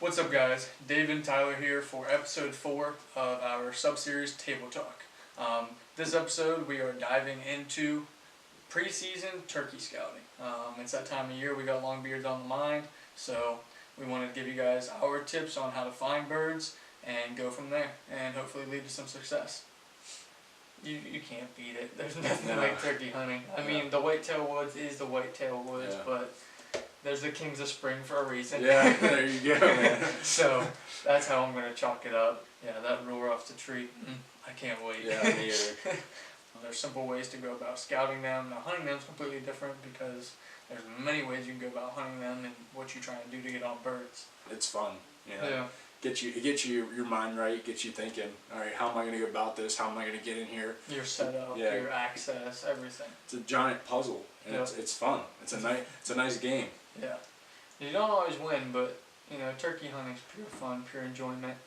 What's up, guys? Dave and Tyler here for episode 4 of our sub-series Table Talk. This episode we are diving into preseason turkey scouting. It's that time of year, we got long beards on the mind, so we wanted to give you guys our tips on how to find birds and go from there and hopefully lead to some success. You can't beat it. There's nothing like turkey hunting. I mean, the whitetail woods is the whitetail woods, but there's the kings of spring for a reason. Yeah, there you go, man. So that's how I'm going to chalk it up. Yeah, that roar off the tree, I can't wait. Yeah, me either. There's simple ways to go about scouting them. Now, hunting them is completely different because there's many ways you can go about hunting them and what you're trying to do to get on birds. It's fun, you know. Yeah. It gets you your mind right, gets you thinking, all right, how am I going to go about this? How am I going to get in here? Your setup, your access, everything. It's a giant puzzle, and it's fun. It's a nice game. Yeah. You don't always win, but you know, turkey hunting's pure fun, pure enjoyment.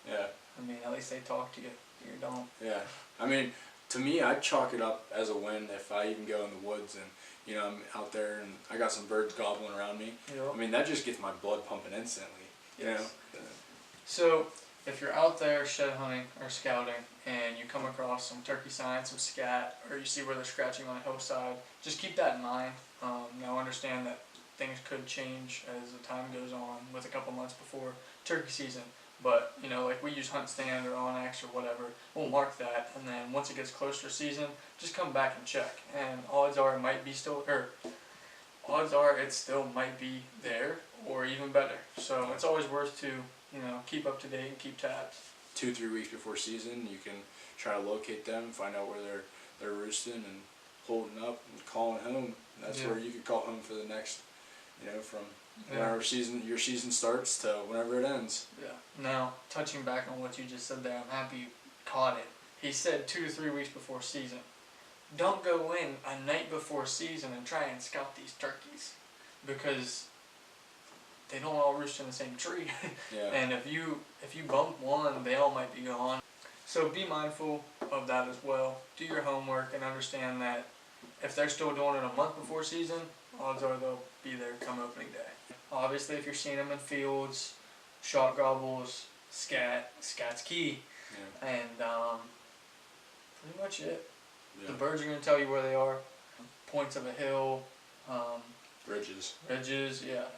Yeah. I mean, at least they talk to you. You don't. Yeah. I mean, to me, I'd chalk it up as a win if I even go in the woods and, you know, I'm out there and I got some birds gobbling around me. Yep. I mean, that just gets my blood pumping instantly. You know. So, if you're out there shed hunting or scouting and you come across some turkey signs, some scat, or you see where they're scratching on a hillside, just keep that in mind. Now understand that things could change as the time goes on with a couple months before turkey season. But, you know, like we use Hunt Stand or OnX or whatever, we'll mark that, and then once it gets closer to season, just come back and check. And odds are it still might be there, or even better. So it's always worth to, you know, keep up to date and keep tabs. 2-3 weeks before season, you can try to locate them, find out where they're roosting and holding up and calling home. That's where you could call home for the next, you know, from whenever your season starts to whenever it ends. Yeah. Now, touching back on what you just said there, I'm happy you caught it. He said 2 to 3 weeks before season. Don't go in a night before season and try and scout these turkeys, because they don't all roost in the same tree. And if you bump one, they all might be gone. So be mindful of that as well. Do your homework and understand that if they're still doing it a month before season, odds are they'll be there come opening day. Obviously, if you're seeing them in fields, shot gobbles, scat's key, and pretty much it. The birds are going to tell you where they are. Points of a hill, Ridges,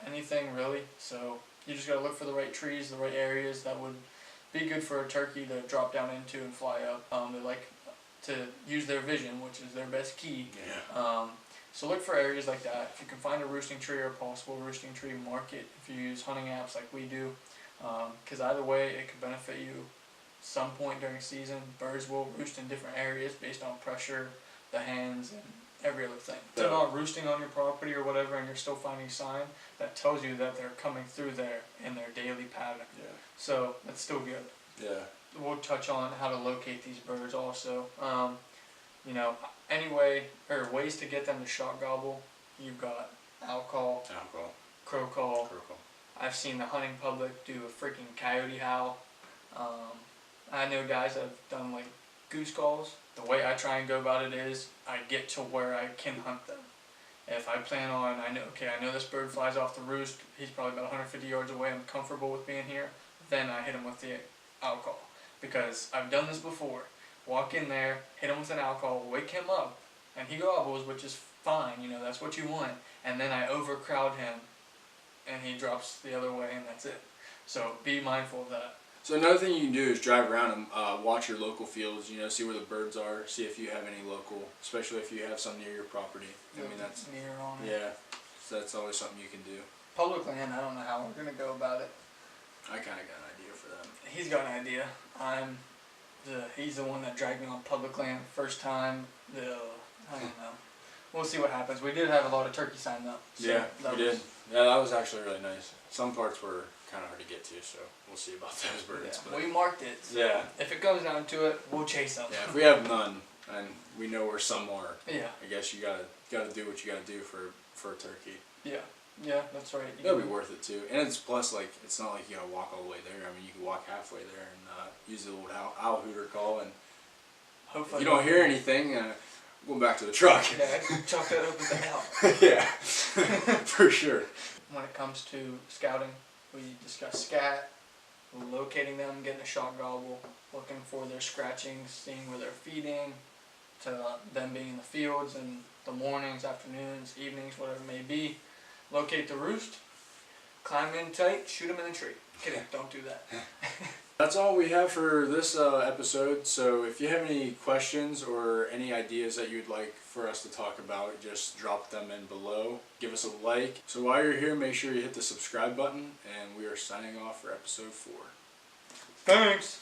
anything really. So you just got to look for the right trees, the right areas that would be good for a turkey to drop down into and fly up. They like to use their vision, which is their best key. So look for areas like that. If you can find a roosting tree or a possible roosting tree, mark it if you use hunting apps like we do. Because either way, it could benefit you. Some point during season, birds will roost in different areas based on pressure, the hens, and every other thing. If they're not roosting on your property or whatever and you're still finding sign, that tells you that they're coming through there in their daily pattern. So that's still good. We'll touch on how to locate these birds also. You know, ways to get them to shot gobble. You've got owl call, crow call. I've seen the hunting public do a freaking coyote howl. I know guys that have done like goose calls. The way I try and go about it is I get to where I can hunt them. If I plan on, I know this bird flies off the roost, he's probably about 150 yards away, I'm comfortable with being here, then I hit him with the owl call. Because I've done this before. Walk in there, hit him with an owl call, wake him up, and he gobbles, which is fine, you know, that's what you want. And then I overcrowd him, and he drops the other way, and that's it. So be mindful of that. So another thing you can do is drive around and watch your local fields, you know, see where the birds are, see if you have any local, especially if you have some near your property. I mean, that's near on it. Yeah, so that's always something you can do. Public land, I don't know how we're going to go about it. I kind of got an idea for them. He's got an idea. He's the one that dragged me on public land first time. I don't know. We'll see what happens. We did have a lot of turkey sign up. So we did. Yeah, that was actually really nice. Some parts were kind of hard to get to, so we'll see about those birds. But we marked it. So if it comes down to it, we'll chase them. Yeah, if we have none and we know where some are, I guess you gotta do what you gotta do for a turkey. Yeah, that's right. That'll be worth it too. And it's plus like it's not like you gotta walk all the way there. I mean, you can walk halfway there and use the old owl hooter call, and hopefully if you don't hear anything, going back to the truck. Yeah, chalk that up with the owl. Yeah, for sure. When it comes to scouting, We discussed scat, locating them, getting a shot gobble, looking for their scratching, seeing where they're feeding, to them being in the fields in the mornings, afternoons, evenings, whatever it may be. Locate the roost, climb in tight, shoot them in the tree. Kidding, don't do that. That's all we have for this episode. So if you have any questions or any ideas that you'd like for us to talk about, just drop them in below. Give us a like. So while you're here, make sure you hit the subscribe button, and we are signing off for episode 4. Thanks!